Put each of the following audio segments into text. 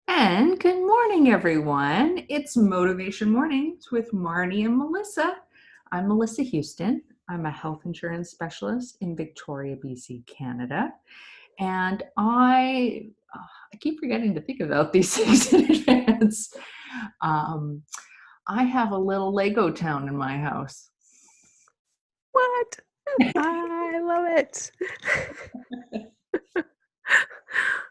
And good morning, everyone. It's Motivation Mornings with Marnie and Melissa. I'm Melissa Houston. I'm a health insurance specialist in Victoria, BC, Canada. And I keep forgetting to think about these things in advance. Um, I have a little Lego town in my house. What? I love it.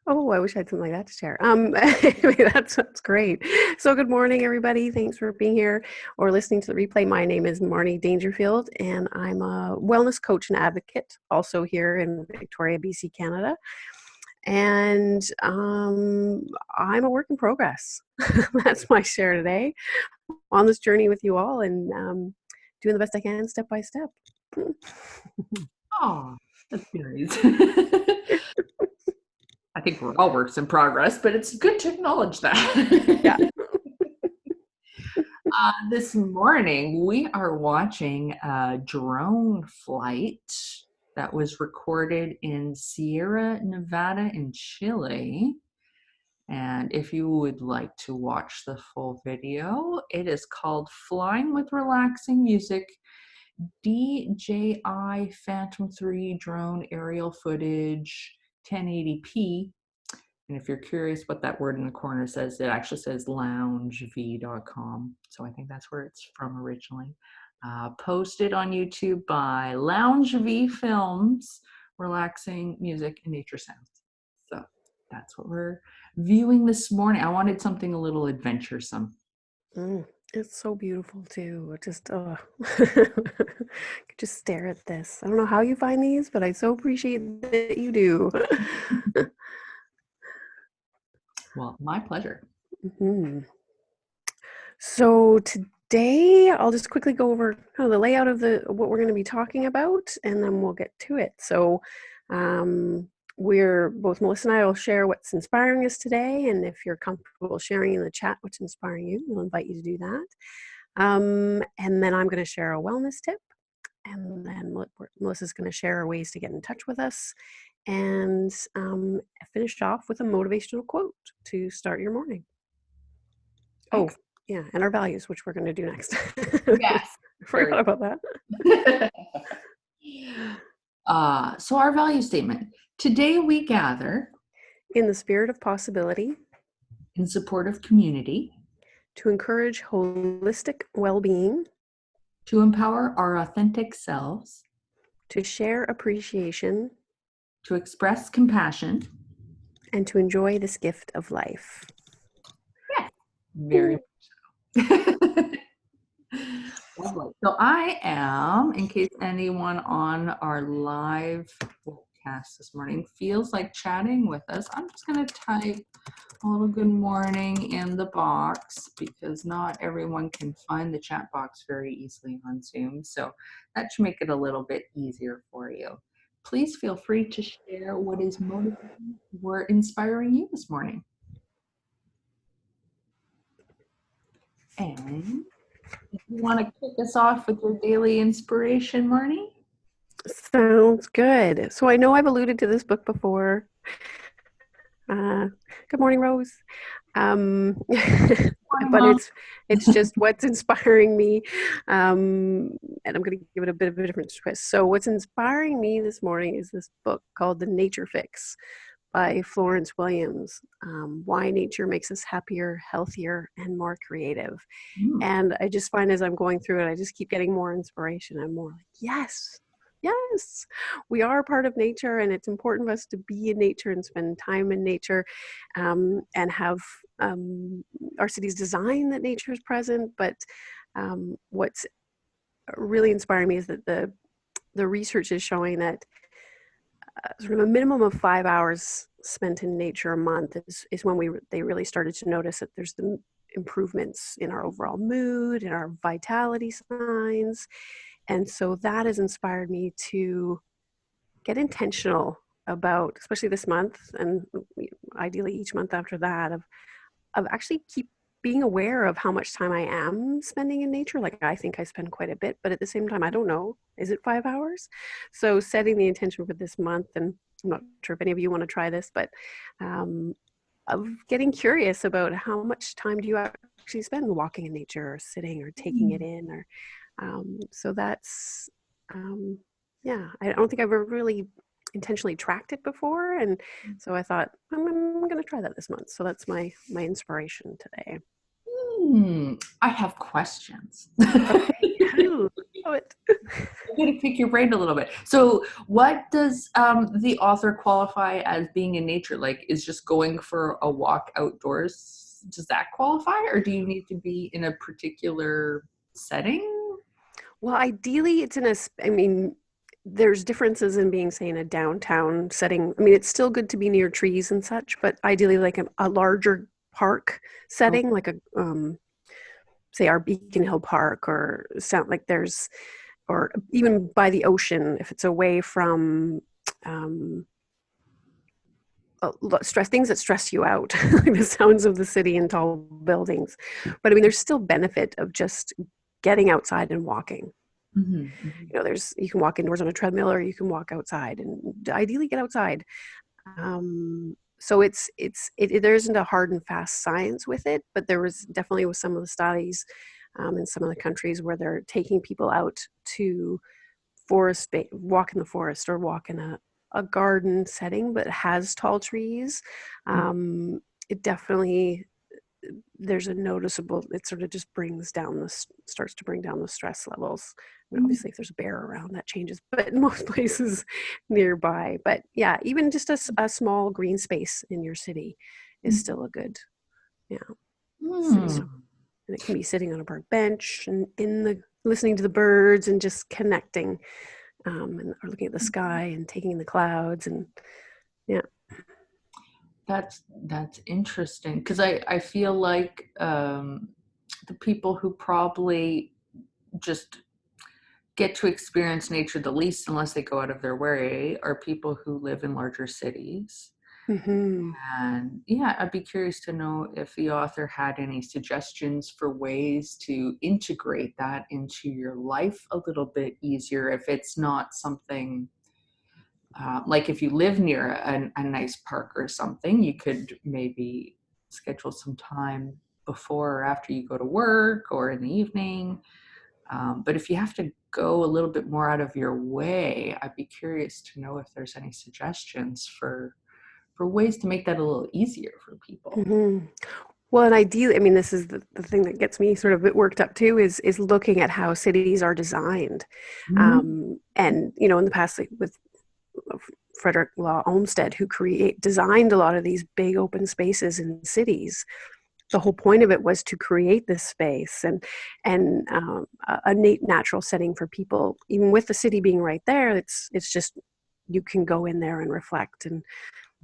Oh, I wish I had something like that to share. Anyway, that's great. So good morning, everybody. Thanks for being here or listening to the replay. My name is Marnie Dangerfield, and I'm a wellness coach and advocate, also here in Victoria, BC, Canada. And I'm a work in progress. That's my share today on this journey with you all, and doing the best I can step by step. Oh, that's nice. I think we're all works in progress, but it's good to acknowledge that. Yeah. This morning, we are watching a drone flight that was recorded in Sierra Nevada in Chile. And if you would like to watch the full video, it is called Flying with Relaxing Music, DJI Phantom 3 drone aerial footage, 1080p. And if you're curious what that word in the corner says, it actually says loungev.com. So I think that's where it's from originally. Posted on YouTube by Lounge V Films, Relaxing Music and Nature Sounds. So that's what we're viewing this morning. I wanted something a little adventuresome. It's so beautiful too. Could just stare at this. I don't know how you find these, but I so appreciate that you do. Well, my pleasure. Mhm. So today I'll just quickly go over kind of the layout of what we're going to be talking about, and then we'll get to it. So we're both Melissa and I will share what's inspiring us today, and if you're comfortable sharing in the chat what's inspiring you, we'll invite you to do that. And then I'm going to share a wellness tip, and then Melissa's going to share ways to get in touch with us, and finish off with a motivational quote to start your morning. Oh, yeah, and our values, which we're going to do next. Yes. Forgot about that. So our value statement. Today we gather in the spirit of possibility, in support of community, to encourage holistic well-being, to empower our authentic selves, to share appreciation, to express compassion, and to enjoy this gift of life. Yeah, very much so. So I am, in case anyone on our live webcast this morning feels like chatting with us, I'm just going to type a little good morning in the box because not everyone can find the chat box very easily on Zoom. So that should make it a little bit easier for you. Please feel free to share what is motivating or inspiring you this morning. And if you want to kick us off with your daily inspiration, Marnie? Sounds good. So I know I've alluded to this book before. Good morning, Rose. But it's just what's inspiring me, and I'm going to give it a bit of a different twist. So what's inspiring me this morning is this book called The Nature Fix by Florence Williams. Why nature makes us happier, healthier, and more creative. And I just find as I'm going through it, I just keep getting more inspiration. I'm more like, yes, we are part of nature, and it's important for us to be in nature and spend time in nature, and have our cities designed that nature is present. But what's really inspiring me is that the research is showing that sort of a minimum of 5 hours spent in nature a month is when they really started to notice that there's the improvements in our overall mood, in our vitality signs. And so that has inspired me to get intentional about, especially this month, and ideally each month after that, of actually keep being aware of how much time I am spending in nature. Like, I think I spend quite a bit, but at the same time, I don't know, is it 5 hours? So setting the intention for this month, and I'm not sure if any of you want to try this, but of getting curious about how much time do you actually spend walking in nature or sitting or taking it in, or so that's yeah, I don't think I've ever really intentionally tracked it before, and so I thought I'm going to try that this month. So that's my inspiration today. I have questions. Okay. Ooh, love it. I'm going to pick your brain a little bit. So, what does the author qualify as being in nature? Like, is just going for a walk outdoors, does that qualify? Or do you need to be in a particular setting? Well, ideally, it's in a. I mean, there's differences in being, say, in a downtown setting. I mean, it's still good to be near trees and such, but ideally, like a larger park Oh, setting, like a say our Beacon Hill Park, or sound like there's, or even by the ocean if it's away from um, stress, things that stress you out, like the sounds of the city and tall buildings. But I mean, there's still benefit of just getting outside and walking. mhm, mhm, You know, there's, you can walk indoors on a treadmill or you can walk outside, and ideally get outside. So there isn't a hard and fast science with it, but there was definitely with some of the studies in some of the countries where they're taking people out to walk in the forest or walk in a garden setting, but has tall trees. mhm, Um, it definitely, there's a noticeable, it sort of just starts to bring down the stress levels. I mean, mhm, obviously if there's a bear around that changes, but in most places nearby. But yeah, even just a small green space in your city is mhm. still a good, yeah, Hmm. and it can be sitting on a park bench and listening to the birds and just connecting, or looking at the sky and taking in the clouds, and yeah. That's interesting because I feel like the people who probably just get to experience nature the least unless they go out of their way are people who live in larger cities. Hmm. And yeah, I'd be curious to know if the author had any suggestions for ways to integrate that into your life a little bit easier if it's not something like if you live near a nice park or something, you could maybe schedule some time before or after you go to work or in the evening. But if you have to go a little bit more out of your way, I'd be curious to know if there's any suggestions for ways to make that a little easier for people. Hmm. Well, and ideally, I mean, this is the thing that gets me sort of a bit worked up too, is looking at how cities are designed. Mhm. And you know, in the past, like with Frederick Law Olmsted, who designed a lot of these big open spaces in cities. The whole point of it was to create this space and a natural setting for people. Even with the city being right there, it's just, you can go in there and reflect and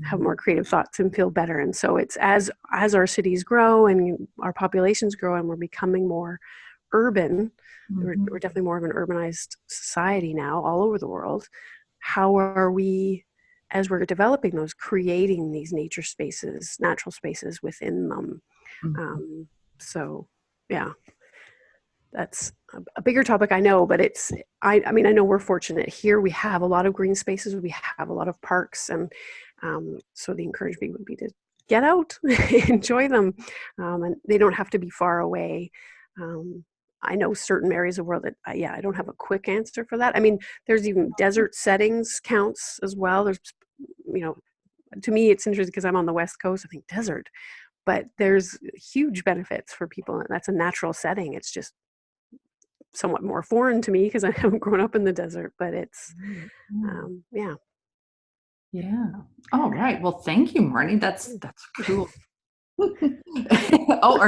have more creative thoughts and feel better. And so it's, as our cities grow and our populations grow and we're becoming more urban, we're Mhm. definitely more of an urbanized society now all over the world. How are we, as we're developing those, creating these natural spaces within them? Mhm. um, so yeah, that's a bigger topic, I know, but I mean, I know we're fortunate here. We have a lot of green spaces. We have a lot of parks. And so the encouragement would be to get out, enjoy them. And they don't have to be far away. Um, I know certain areas of the world that, yeah, I don't have a quick answer for that. I mean, there's even desert settings counts as well. There's, you know, to me, it's interesting because I'm on the West Coast. I think desert, but there's huge benefits for people. And that's a natural setting. It's just somewhat more foreign to me because I haven't grown up in the desert, but it's, Right. Yeah. yeah. Yeah. All right. Well, thank you, Marnie. That's cool. Oh,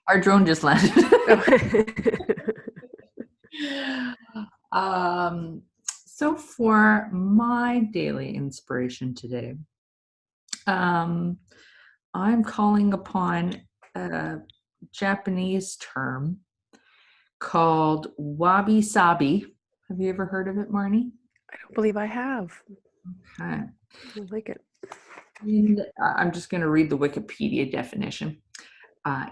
our drone just landed. um, so for my daily inspiration today, um, I'm calling upon a Japanese term called wabi sabi. Have you ever heard of it, Marnie? I don't believe I have. Okay. I like it. And I'm just going to read the Wikipedia definition.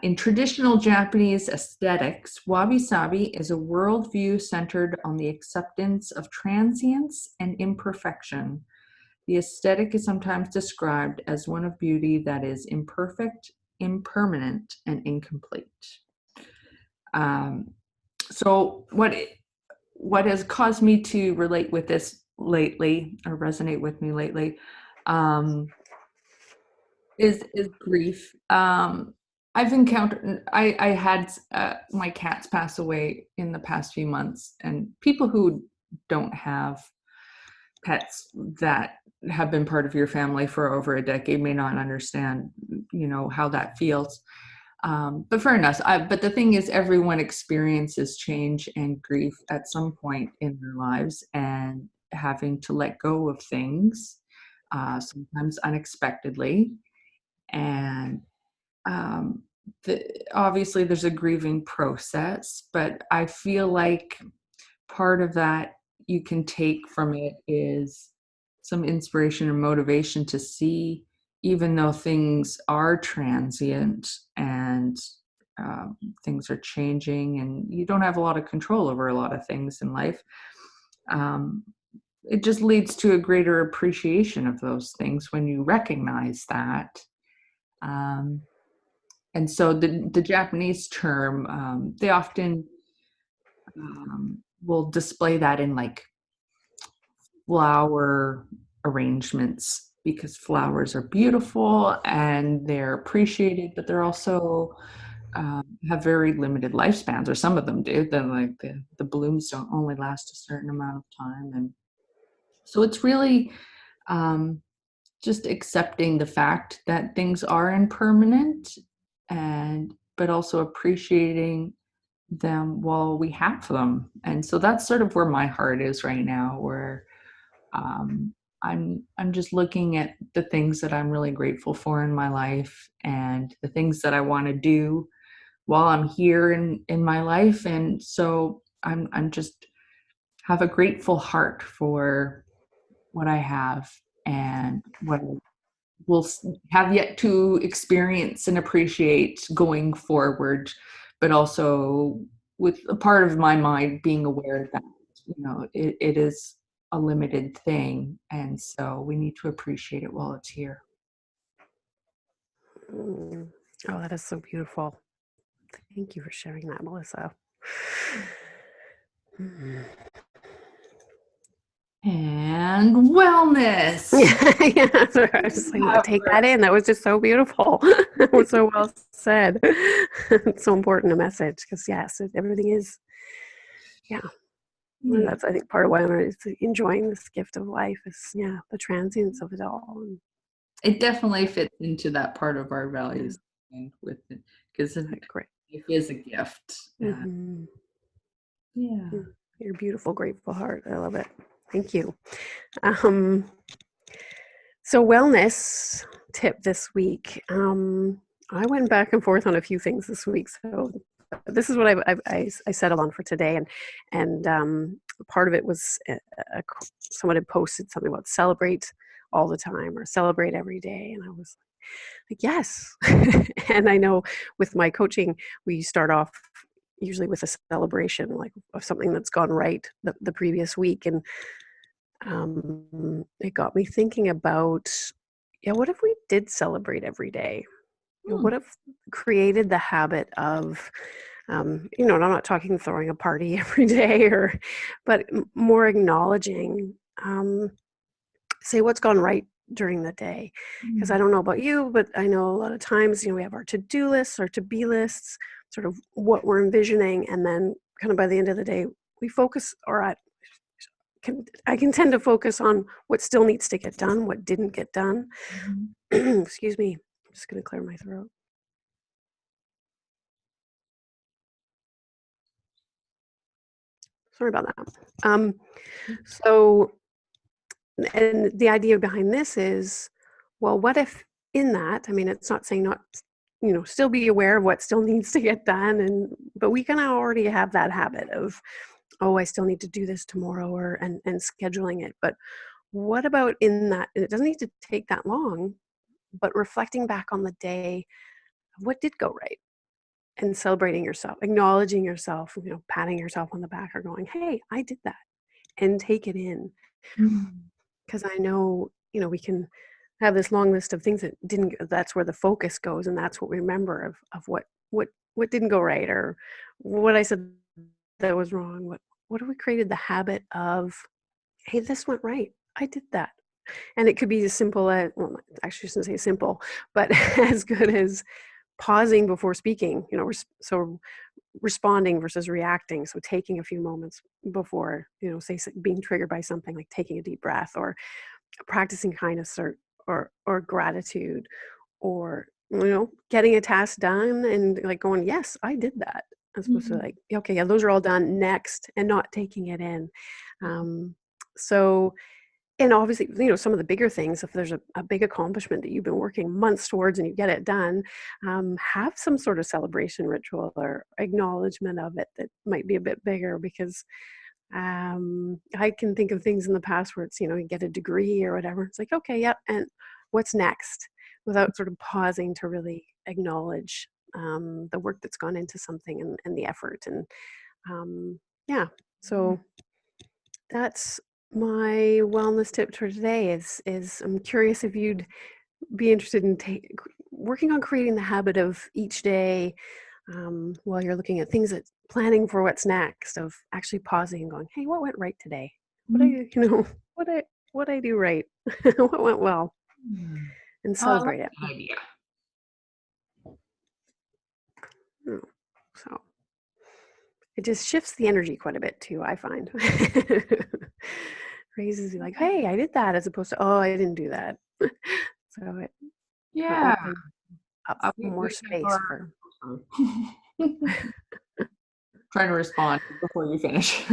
In traditional Japanese aesthetics, wabi sabi is a worldview centered on the acceptance of transience and imperfection, The aesthetic is sometimes described as one of beauty that is imperfect, impermanent, and incomplete. Um, so what has caused me to relate with this lately, or resonate with me lately, um, is grief. I've encountered. I had my cats pass away in the past few months, and people who don't have pets that have been part of your family for over a decade may not understand, how that feels. But fair enough. But the thing is, everyone experiences change and grief at some point in their lives, and having to let go of things, sometimes unexpectedly. And um, obviously, there's a grieving process, but I feel like part of that you can take from it is some inspiration and motivation to see, even though things are transient and things are changing and you don't have a lot of control over a lot of things in life, um, it just leads to a greater appreciation of those things when you recognize that. um, and so the Japanese term, they often will display that in like flower arrangements, because flowers are beautiful and they're appreciated, but they're also have very limited lifespans, or some of them do. Then like the blooms don't only last a certain amount of time, and so it's really um, just accepting the fact that things are impermanent, and but also appreciating them while we have them. And so that's sort of where my heart is right now, where um, I'm just looking at the things that I'm really grateful for in my life, and the things that I want to do while I'm here in my life. And so I'm just have a grateful heart for what I have and what I will have yet to experience and appreciate going forward, but also with a part of my mind being aware that it is a limited thing, and so we need to appreciate it while it's here. Mm. Oh, that is so beautiful. Thank you for sharing that, Melissa. Mm. And wellness. Yeah, so I was just like, take that in. That was just so beautiful. That was so well said. It's so important, a message, because yes, everything is, yeah. And Yeah, that's, I think, part of why I'm enjoying this gift of life is, yeah, the transience of it all. And, it definitely fits into that part of our yeah, values, and with it, because great. life is a gift. Mm-hmm. Yeah. Your beautiful, grateful heart. I love it. Thank you. Um, so wellness tip this week. I went back and forth on a few things this week. So this is what I settled on for today, and part of it was someone had posted something about celebrate all the time or celebrate every day, and I was like, yes. And I know with my coaching, we start off usually with a celebration, like of something that's gone right the previous week, and it got me thinking about, yeah, what if we did celebrate every day? Hmm. What if created the habit of, and I'm not talking throwing a party every day, but more acknowledging, say what's gone right during the day. Because I don't know about you, but I know a lot of times, we have our to-do lists, our to-be lists, sort of what we're envisioning, and then kind of by the end of the day, we focus, or I can tend to focus on what still needs to get done, what didn't get done. Mhm. Excuse me. I'm just going to clear my throat. Sorry about that. So, and the idea behind this is, well, what if in that, I mean, it's not saying not, still be aware of what still needs to get done, but we kind of already have that habit of, oh, I still need to do this tomorrow, and scheduling it. But what about in that, and it doesn't need to take that long, but reflecting back on the day, what did go right, and celebrating yourself, acknowledging yourself, patting yourself on the back, or going, hey, I did that, and take it in. Mhm. Because I know we can have this long list of things that didn't, that's where the focus goes, and that's what we remember of what didn't go right, or what I said that was wrong. What have we created the habit of? Hey, this went right. I did that. And it could be as simple as, well, actually, I shouldn't say simple, but as good as pausing before speaking, so responding versus reacting. So taking a few moments before, say, being triggered by something, like taking a deep breath, or practicing kindness, or gratitude, or, getting a task done and like going, yes, I did that. As opposed to like, okay, yeah, those are all done, next, and not taking it in. So, and obviously, some of the bigger things, if there's a big accomplishment that you've been working months towards and you get it done, have some sort of celebration ritual or acknowledgement of it that might be a bit bigger, because I can think of things in the past where it's, you get a degree or whatever. It's like, okay, yeah, and what's next? Without sort of pausing to really acknowledge the work that's gone into something, and the effort. And yeah, so that's my wellness tip for today. Is I'm curious if you'd be interested in working on creating the habit of each day, while you're looking at things, that planning for what's next, of actually pausing and going, hey, what went right today? What I, what I do right? What went well? And Oh, I like celebrate it. that idea. So it just shifts the energy quite a bit too, I find. Raises you like, hey, I did that, as opposed to, oh, I didn't do that. So it kind of Yeah. opens up We more can go space for. trying to respond before you finish.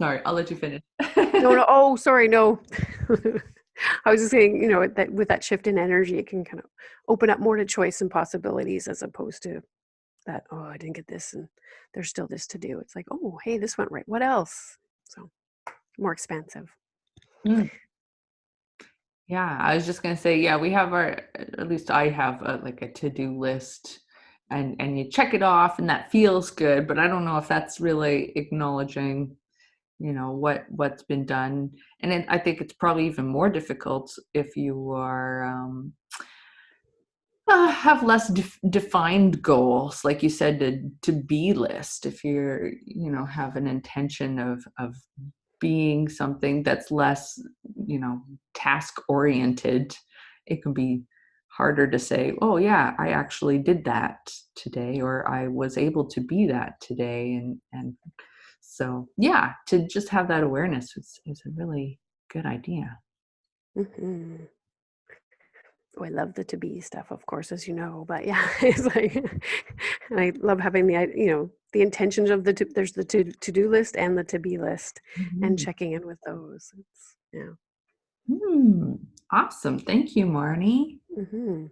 Sorry, I'll let you finish. No. Oh, sorry. No. I was just saying, that with that shift in energy, it can kind of open up more to choice and possibilities, as opposed to that, oh, I didn't get this and there's still this to do. It's like, oh, hey, this went right. What else? So more expansive. Mm. Yeah, I was just gonna say, yeah, we have at least I have like a to-do list, and you check it off, and that feels good, but I don't know if that's really acknowledging, what's been done. And I think it's probably even more difficult if you are have less defined goals, like you said, to be list. If you're, have an intention of being something that's less, task oriented, it can be harder to say, oh yeah, I actually did that today, or I was able to be that today. And so, yeah, to just have that awareness is a really good idea. Mm-hmm. Oh, I love the to be stuff, of course, as you know, but yeah, it's like, and I love having the intentions of there's the to-do list and the to be list, and Mhm. checking in with those. Yeah. Awesome. Thank you, Marnie. Mm-hmm.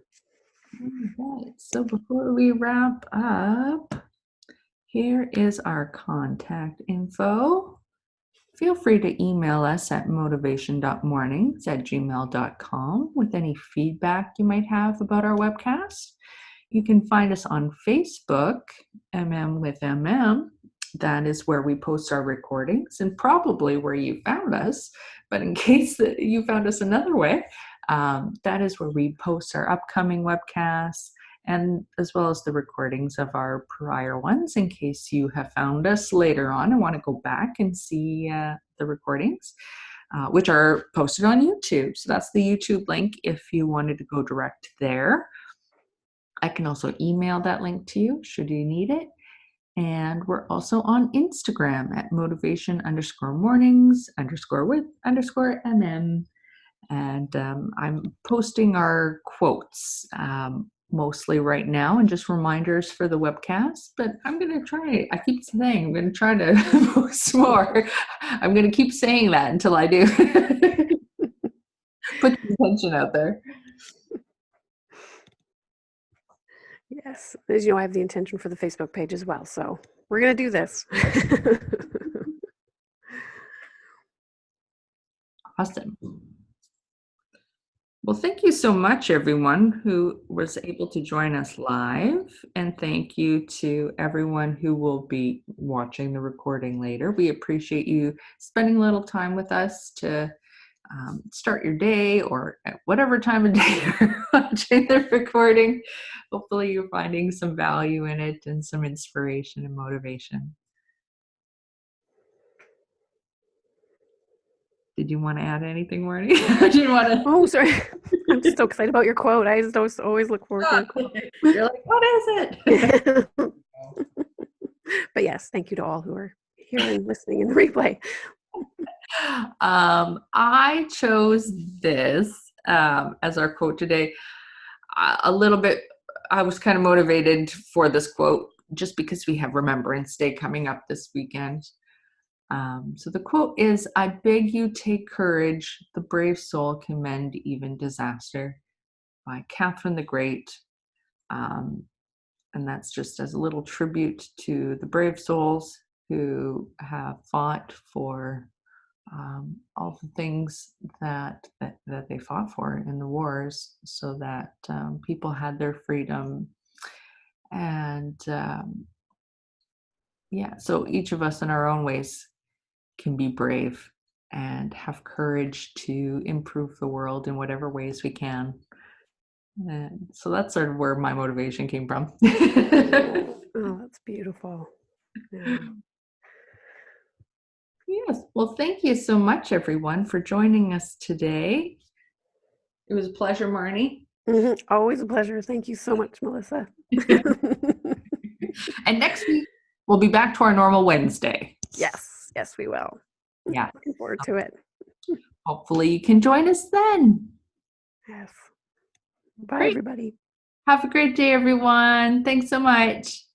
All right. So before we wrap up, here is our contact info. Feel free to email us at motivation.mornings@gmail.com with any feedback you might have about our webcast. You can find us on Facebook, MM with MM. That is where we post our recordings, and probably where you found us. But in case that you found us another way, that is where we post our upcoming webcasts, and as well as the recordings of our prior ones, in case you have found us later on and want to go back and see the recordings, which are posted on YouTube. So that's the YouTube link if you wanted to go direct there. I can also email that link to you should you need it. And we're also on Instagram at motivation_mornings_with_MM. And I'm posting our quotes mostly right now, and just reminders for the webcast. But I'm going to try, I keep saying I'm going to try to post more. I'm going to keep saying that until I do. Put the intention out there. Yes, as you know, I have the intention for the Facebook page as well, so we're gonna do this. Awesome. Well, thank you so much, everyone who was able to join us live. And thank you to everyone who will be watching the recording later. We appreciate you spending a little time with us to start your day or at whatever time of day you're watching the recording. Hopefully, you're finding some value in it and some inspiration and motivation. Did you want to add anything, Marnie? Did you want to? Oh, sorry. I'm so excited about your quote. I just always look forward to the quote. You're like, what is it? But yes, thank you to all who are here and listening in the replay. I chose this as our quote today. A little bit, I was kind of motivated for this quote just because we have Remembrance Day coming up this weekend. So the quote is, "I beg you take courage, the brave soul can mend even disaster," by Catherine the Great. And that's just as a little tribute to the brave souls who have fought for all the things that they fought for in the wars, so that people had their freedom. And yeah, so each of us in our own ways can be brave and have courage to improve the world in whatever ways we can. And so that's sort of where my motivation came from. Oh, that's beautiful. Yeah. Yes. Well, thank you so much, everyone, for joining us today. It was a pleasure, Marnie. Always a pleasure. Thank you so much, Melissa. And next week, we'll be back to our normal Wednesday. Yes, we will. Yeah. Looking forward to it. Hopefully you can join us then. Yes. Bye, Great. everybody. Have a great day, everyone. Thanks so much.